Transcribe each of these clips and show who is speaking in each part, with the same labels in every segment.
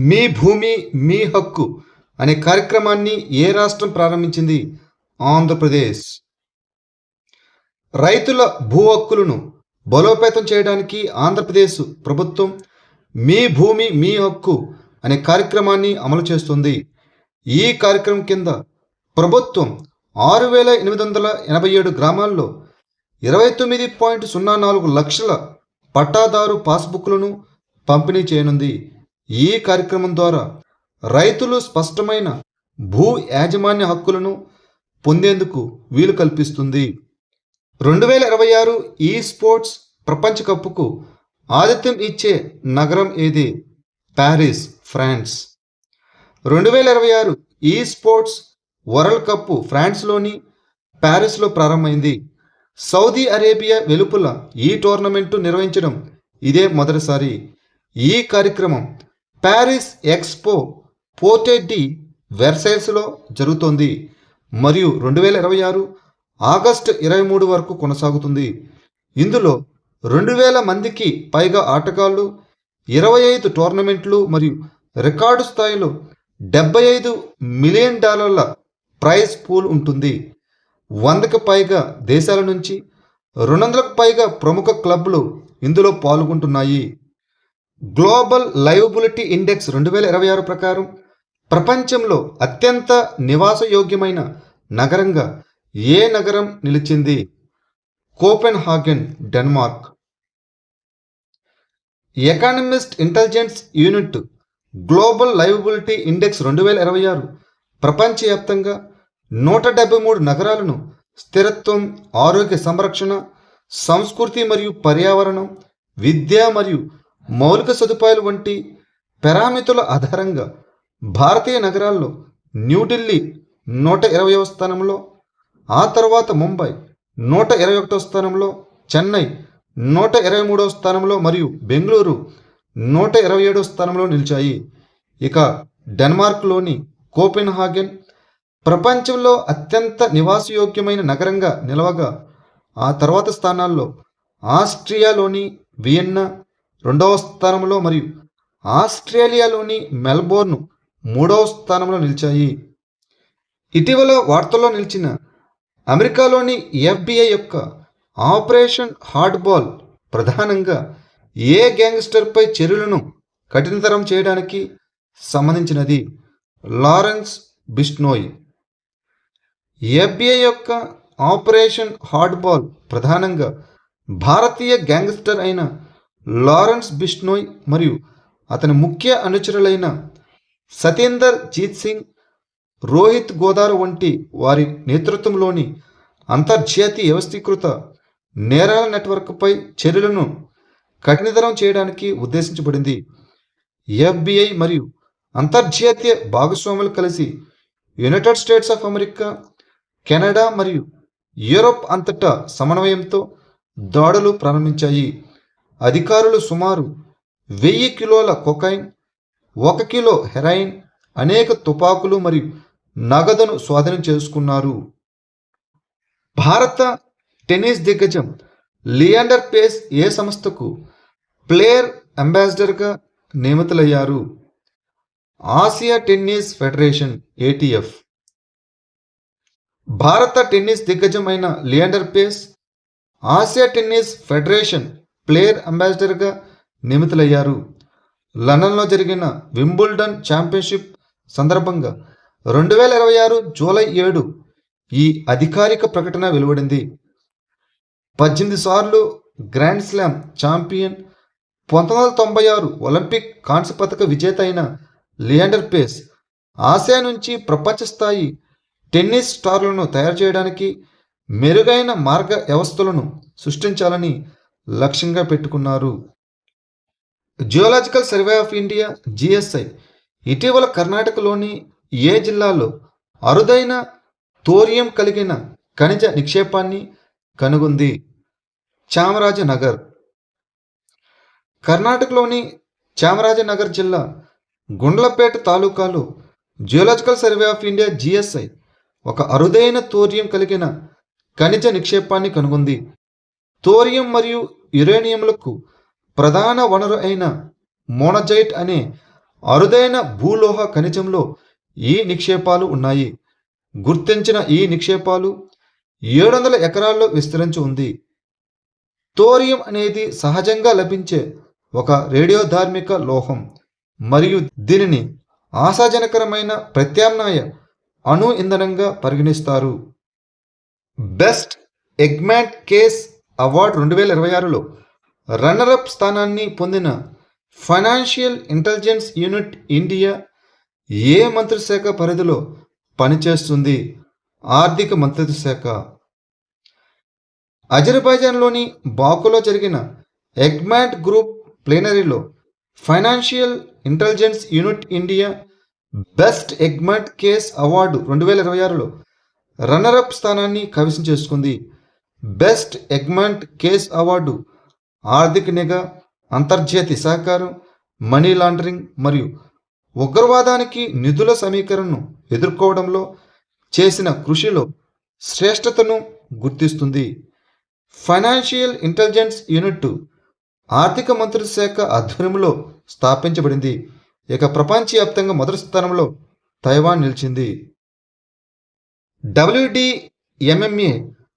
Speaker 1: మీ భూమి మీ హక్కు అనే కార్యక్రమాన్ని ఏ రాష్ట్రం ప్రారంభించింది? ఆంధ్రప్రదేశ్. రైతుల భూ హక్కులను బలోపేతం చేయడానికి ఆంధ్రప్రదేశ్ ప్రభుత్వం మీ భూమి మీ హక్కు అనే కార్యక్రమాన్ని అమలు చేస్తుంది. ఈ కార్యక్రమం కింద ప్రభుత్వం 6,887 గ్రామాల్లో 29.04 లక్షల పట్టాదారు పాస్బుక్లను పంపిణీ చేయనుంది. ఈ కార్యక్రమం ద్వారా రైతులు స్పష్టమైన భూ యాజమాన్య హక్కులను పొందేందుకు వీలు కల్పిస్తుంది. 2026 ఈ స్పోర్ట్స్ ప్రపంచ కప్కు ఆతిథ్యం ఇచ్చే నగరం ఏది? Paris, France. 2026 esports world cup ఫ్రాన్స్లోని ప్యారిస్లో ప్రారంభమైంది. సౌదీ అరేబియా వెలుపల ఈ టోర్నమెంటు నిర్వహించడం ఇదే మొదటిసారి. ఈ కార్యక్రమం ప్యారిస్ ఎక్స్పో పోర్టే డి వెర్సైల్స్లో జరుగుతోంది మరియు 2026 ఆగస్టు 23 వరకు కొనసాగుతుంది. ఇందులో 2,000 మందికి పైగా ఆటగాళ్లు, 25 టోర్నమెంట్లు మరియు రికార్డు స్థాయిలో $75 మిలియన్ ప్రైజ్ పూల్ ఉంటుంది. 100కి పైగా దేశాల నుంచి 200కు పైగా ప్రముఖ క్లబ్లు ఇందులో పాల్గొంటున్నాయి. గ్లోబల్ లైవబిలిటీ ఇండెక్స్ 2026 ప్రకారం ప్రపంచంలో అత్యంత నివాసయోగ్యమైన నగరంగా ఏ నగరం నిలిచింది? Copenhagen, Denmark. Economist intelligence unit global liveability index 2026 ప్రపంచవ్యాప్తంగా 173 నగరాలను స్థిరత్వం, ఆరోగ్య సంరక్షణ, సంస్కృతి మరియు పర్యావరణం, విద్య మరియు మౌలిక సదుపాయాలు వంటి పారామితుల ఆధారంగా భారతీయ నగరాల్లో న్యూఢిల్లీ 120వ స్థానంలో, ఆ తర్వాత ముంబై 121వ స్థానంలో, చెన్నై 123వ స్థానంలో మరియు బెంగళూరు 127వ స్థానంలో నిలిచాయి. ఇక డెన్మార్క్లోని కోపెన్హాగన్ ప్రపంచంలో అత్యంత నివాసయోగ్యమైన నగరంగా నిలవగా, ఆ తర్వాత స్థానాల్లో ఆస్ట్రియాలోని వియన్నా 2వ స్థానంలో మరియు ఆస్ట్రేలియాలోని మెల్బోర్న్ 3వ స్థానంలో నిలిచాయి. ఇటీవల వార్తల్లో నిలిచిన అమెరికాలోని FBI యొక్క ఆపరేషన్ హార్డ్బాల్ ప్రధానంగా ఏ గ్యాంగ్స్టర్పై చర్యలను కఠినతరం చేయడానికి సంబంధించినది? లారెన్స్ బిష్నోయ్. FBI యొక్క ఆపరేషన్ హార్డ్బాల్ ప్రధానంగా భారతీయ గ్యాంగ్స్టర్ అయిన లారెన్స్ బిష్నోయ్ మరియు అతని ముఖ్య అనుచరులైన సతేందర్ జీత్ సింగ్, రోహిత్ గోదార్ వంటి వారి నేతృత్వంలోని అంతర్జాతీయ వ్యవస్థీకృత నేరాల నెట్వర్క్పై చర్యలను కఠినతరం చేయడానికి ఉద్దేశించబడింది. FBI మరియు అంతర్జాతీయ భాగస్వాములు కలిసి United states of America, Canada మరియు యూరోప్ అంతటా సమన్వయంతో దాడులు ప్రారంభించాయి. అధికారులు సుమారు 1000 కిలోల కొకైన్, 1 కిలో హెరాయిన్, అనేక తుపాకులు మరియు నగదును స్వాధీనం చేసుకున్నారు. భారత టెన్నిస్ దిగ్గజం లియాండర్ పేస్ ఏ సంస్థకు ప్లేయర్ అంబాసిడర్గా నియమితులయ్యారు? Asia tennis federation, ATF. భారత టెన్నిస్ దిగ్గజం అయిన Leander Paes Asia tennis federation player అంబాసిడర్గా నియమితులయ్యారు. లండన్లో జరిగిన వింబుల్డన్ ఛాంపియన్షిప్ సందర్భంగా 2026 జూలై 7 ఈ అధికారిక ప్రకటన వెలువడింది. 18 సార్లు గ్రాండ్ స్లామ్ ఛాంపియన్, 1996 ఒలింపిక్ కాంస్య పతక విజేత అయిన లియాండర్ పేస్ ఆసియా నుంచి ప్రపంచ స్థాయి టెన్నిస్ స్టార్లను తయారు చేయడానికి మెరుగైన మార్గ వ్యవస్థలను సృష్టించాలని లక్ష్యంగా పెట్టుకున్నారు. Geological survey of India, GSI ఇటీవల కర్ణాటకలోని ఏ జిల్లాలో అరుదైన థోరియం కలిగిన ఖనిజ నిక్షేపాన్ని కనుగొంది? చామరాజనగర్. కర్ణాటకలోని చామరాజనగర్ జిల్లా గుండ్లపేట తాలూకాలో geological survey of India, GSI ఒక అరుదైన థోరియం కలిగిన ఖనిజ నిక్షేపాన్ని కనుగొంది. థోరియం మరియు యురేనియంలకు ప్రధాన వనరు అయిన మోనజైట్ అనే అరుదైన భూలోహ ఖనిజంలో ఈ నిక్షేపాలు ఉన్నాయి. గుర్తించిన ఈ నిక్షేపాలు 700 ఎకరాల్లో విస్తరించి ఉంది. థోరియం అనేది సహజంగా లభించే ఒక రేడియోధార్మిక లోహం మరియు దీనిని ఆశాజనకరమైన ప్రత్యామ్నాయ అణు ఇంధనంగా పరిగణిస్తారు. బెస్ట్ ఎగ్మాంట్ కేస్ అవార్డు 2026లో రన్నరప్ స్థానాన్ని పొందిన ఫైనాన్షియల్ ఇంటెలిజెన్స్ యూనిట్ ఇండియా ఏ మంత్రిశాఖ పరిధిలో పనిచేస్తుంది? ఆర్థిక మంత్రిత్వ శాఖ. అజర్బైజాన్లోని బాకులో జరిగిన ఎగ్మాంట్ గ్రూప్ ప్లేనరీలో financial intelligence unit India best Egmont case award 2026లో రన్నరప్ స్థానాన్ని కైవసం చేసుకుంది. బెస్ట్ ఎగ్మాంట్ కేస్ అవార్డు ఆర్థిక నిఘా, అంతర్జాతీయ సహకారం, మనీ లాండరింగ్ మరియు ఉగ్రవాదానికి నిధుల సమీకరణను ఎదుర్కోవడంలో చేసిన కృషిలో శ్రేష్టతను గుర్తిస్తుంది. ఫైనాన్షియల్ ఇంటెలిజెన్స్ యూనిట్ ఆర్థిక మంత్రిత్వ శాఖ ఆధ్వర్యంలో స్థాపించబడింది. ఇక ప్రపంచవ్యాప్తంగా మొదటి స్థానంలో తైవాన్ నిలిచింది. WDMMA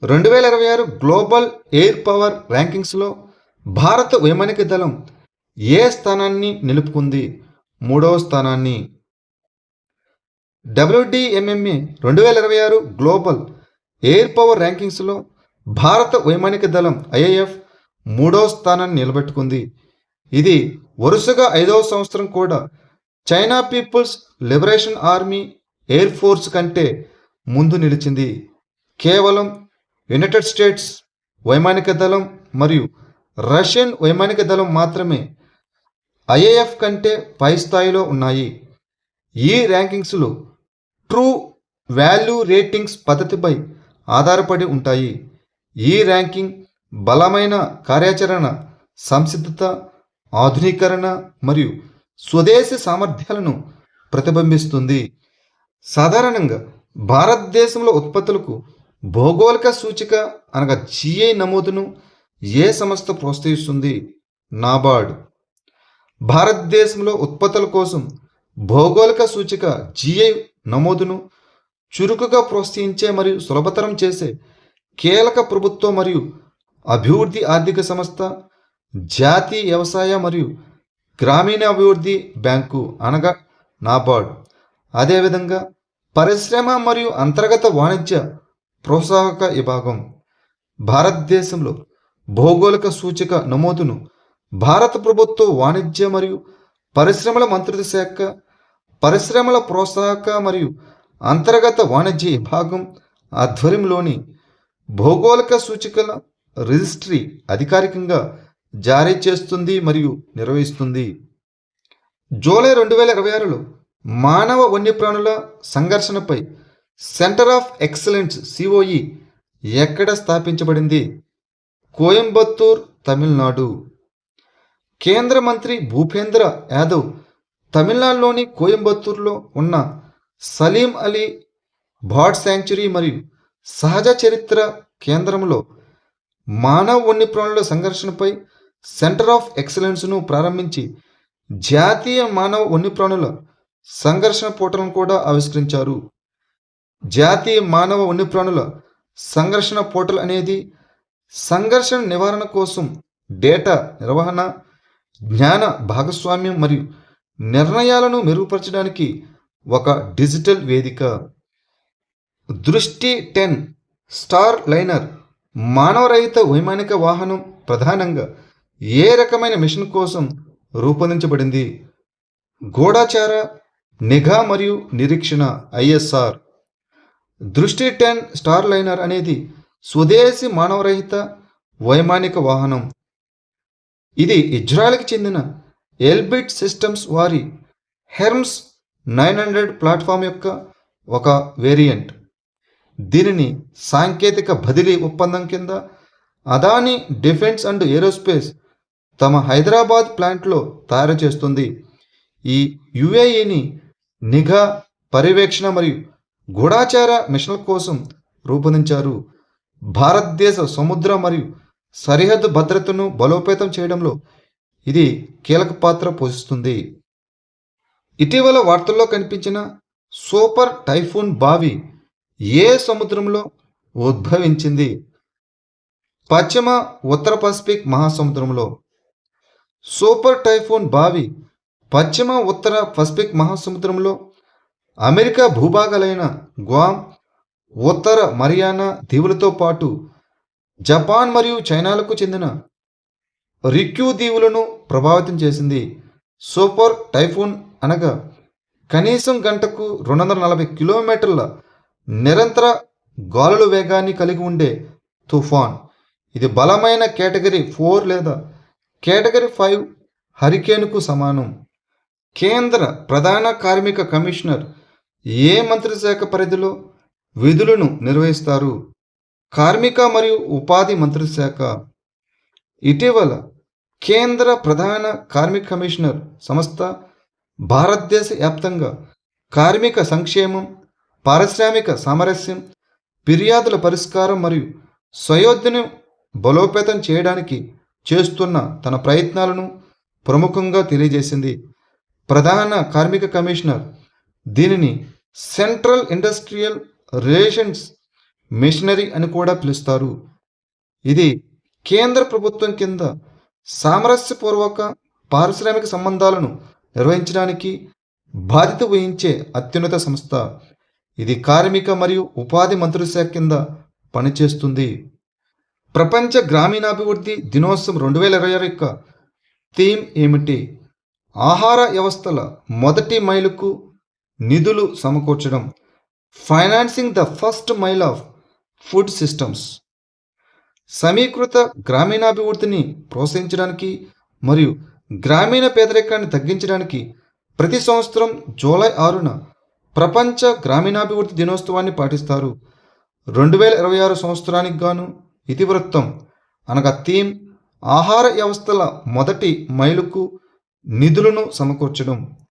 Speaker 1: 2026 గ్లోబల్ ఎయిర్ పవర్ ర్యాంకింగ్స్లో భారత వైమానిక దళం ఏ స్థానాన్ని నిలుపుకుంది? 3వ స్థానాన్ని. WDMMA 2026 గ్లోబల్ ఎయిర్ పవర్ ర్యాంకింగ్స్లో భారత వైమానిక దళం IAF 3వ స్థానాన్ని నిలబెట్టుకుంది. ఇది వరుసగా 5వ సంవత్సరం కూడా China People's Liberation Army Air Force కంటే ముందు నిలిచింది. కేవలం యునైటెడ్ స్టేట్స్ వైమానిక దళం మరియు రష్యన్ వైమానిక దళం మాత్రమే IAF కంటే పై స్థాయిలో ఉన్నాయి. ఈ ర్యాంకింగ్స్లు ట్రూ వాల్యూ రేటింగ్స్ పద్ధతిపై ఆధారపడి ఉంటాయి. ఈ ర్యాంకింగ్ బలమైన కార్యాచరణ, సంసిద్ధత, ఆధునీకరణ మరియు స్వదేశీ సామర్థ్యాలను ప్రతిబింబిస్తుంది. సాధారణంగా భారతదేశంలో ఉత్పత్తులకు భౌగోళిక సూచిక అనగా GI నమోదును ఏ సంస్థ ప్రోత్సహిస్తుంది? నాబార్డ్. భారతదేశంలో ఉత్పత్తుల కోసం భౌగోళిక సూచిక GI నమోదును చురుకుగా ప్రోత్సహించే మరియు సులభతరం చేసే కీలక ప్రభుత్వ మరియు అభివృద్ధి ఆర్థిక సంస్థ జాతీయ వ్యవసాయ మరియు గ్రామీణాభివృద్ధి బ్యాంకు అనగా నాబార్డ్. అదేవిధంగా పరిశ్రమ మరియు అంతర్గత వాణిజ్య ప్రోత్సాహక విభాగం. భారతదేశంలో భౌగోళిక సూచిక నమోదును భారత ప్రభుత్వ వాణిజ్య మరియు పరిశ్రమల మంత్రిత్వ శాఖ పరిశ్రమల ప్రోత్సాహక మరియు అంతర్గత వాణిజ్య విభాగం ఆధ్వర్యంలోని భౌగోళిక సూచికల రిజిస్ట్రీ అధికారికంగా జారీ చేస్తుంది మరియు నిర్వహిస్తుంది. జూలై 2026లో మానవ వన్యప్రాణుల సంఘర్షణపై సెంటర్ ఆఫ్ ఎక్సలెన్స్ COE ఎక్కడ స్థాపించబడింది? కోయంబత్తూర్, తమిళనాడు. కేంద్ర మంత్రి భూపేంద్ర యాదవ్ తమిళనాడులోని కోయంబత్తూర్లో ఉన్న సలీం అలీ బర్డ్ శాంక్చురీ మరియు సహజ చరిత్ర కేంద్రంలో మానవ వన్యప్రాణుల సంఘర్షణపై సెంటర్ ఆఫ్ ఎక్సలెన్స్ను ప్రారంభించి జాతీయ మానవ వన్యప్రాణుల సంఘర్షణ పోర్టల్ను కూడా ఆవిష్కరించారు. జాతీయ మానవ వన్యప్రాణుల సంఘర్షణ పోర్టల్ అనేది సంఘర్షణ నివారణ కోసం డేటా నిర్వహణ, జ్ఞాన భాగస్వామ్యం మరియు నిర్ణయాలను మెరుగుపరచడానికి ఒక డిజిటల్ వేదిక. దృష్టి 10 స్టార్ లైనర్ మానవరహిత వైమానిక వాహనం ప్రధానంగా ఏ రకమైన మిషన్ కోసం రూపొందించబడింది? గూఢచార నిఘా మరియు నిరీక్షణ ISR. దృష్టి 10 స్టార్ లైనర్ అనేది స్వదేశీ మానవరహిత వైమానిక వాహనం. ఇది ఇజ్రాయెల్కి చెందిన ఎల్బిట్ సిస్టమ్స్ వారి హెర్మ్స్ 900 ప్లాట్ఫామ్ యొక్క ఒక వేరియంట్. దీనిని సాంకేతిక బదిలీ ఒప్పందం కింద అదానీ డిఫెన్స్ అండ్ ఏరోస్పేస్ తమ హైదరాబాద్ ప్లాంట్లో తయారు చేస్తుంది. ఈ UAEని నిఘా, పర్యవేక్షణ మరియు గూఢాచార మిషన్ల కోసం రూపొందించారు. భారతదేశ సముద్ర మరియు సరిహద్దు భద్రతను బలోపేతం చేయడంలో ఇది కీలక పాత్ర పోషిస్తుంది. ఇటీవల వార్తల్లో కనిపించిన సూపర్ టైఫూన్ బావి ఏ సముద్రంలో ఉద్భవించింది? పశ్చిమ ఉత్తర పసిఫిక్ మహాసముద్రంలో. సూపర్ టైఫూన్ బావి పశ్చిమ ఉత్తర పసిఫిక్ మహాసముద్రంలో అమెరికా భూభాగాలైన గ్వామ్, ఉత్తర మరియానా దీవులతో పాటు జపాన్ మరియు చైనాలకు చెందిన రిక్యూ దీవులను ప్రభావితం చేసింది. సూపర్ టైఫూన్ అనగా కనీసం గంటకు 240 కిలోమీటర్ల నిరంతర గాలుల వేగాన్ని కలిగి ఉండే తుఫాన్. ఇది బలమైన కేటగిరీ 4 లేదా కేటగిరీ 5 హరికేన్కు సమానం. కేంద్ర ప్రధాన కార్మిక కమిషనర్ ఏ మంత్రిశాఖ పరిధిలో విధులను నిర్వహిస్తారు? కార్మిక మరియు ఉపాధి మంత్రిశాఖ. ఇటీవల కేంద్ర ప్రధాన కార్మిక కమిషనర్ సంస్థ భారతదేశ వ్యాప్తంగా కార్మిక సంక్షేమం, పారిశ్రామిక సామరస్యం, ఫిర్యాదుల పరిష్కారం మరియు సయోధ్యను బలోపేతం చేయడానికి చేస్తున్న తన ప్రయత్నాలను ప్రముఖంగా తెలియజేసింది. ప్రధాన కార్మిక కమిషనర్ దీనిని సెంట్రల్ ఇండస్ట్రియల్ రిలేషన్స్ మిషనరీ అని కూడా పిలుస్తారు. ఇది కేంద్ర ప్రభుత్వం కింద సామరస్యపూర్వక పారిశ్రామిక సంబంధాలను నిర్వహించడానికి బాధ్యత వహించే అత్యున్నత సంస్థ. ఇది కార్మిక మరియు ఉపాధి మంత్రిశాఖ కింద పనిచేస్తుంది. ప్రపంచ గ్రామీణాభివృద్ధి దినోత్సవం 2026 యొక్క థీమ్ ఏమిటి? ఆహార వ్యవస్థల మొదటి మైలుకు నిధులు సమకూర్చడం. Financing the first mile of food systems. సమీకృత గ్రామీణాభివృద్ధిని ప్రోత్సహించడానికి మరియు గ్రామీణ పేదరికాన్ని తగ్గించడానికి ప్రతి సంవత్సరం జూలై 6న ప్రపంచ గ్రామీణాభివృద్ధి దినోత్సవాన్ని పాటిస్తారు. 2026 సంవత్సరానికి గాను ఇతివృత్తం అనగా థీమ్ ఆహార వ్యవస్థల మొదటి మైలుకు నిధులను సమకూర్చడం.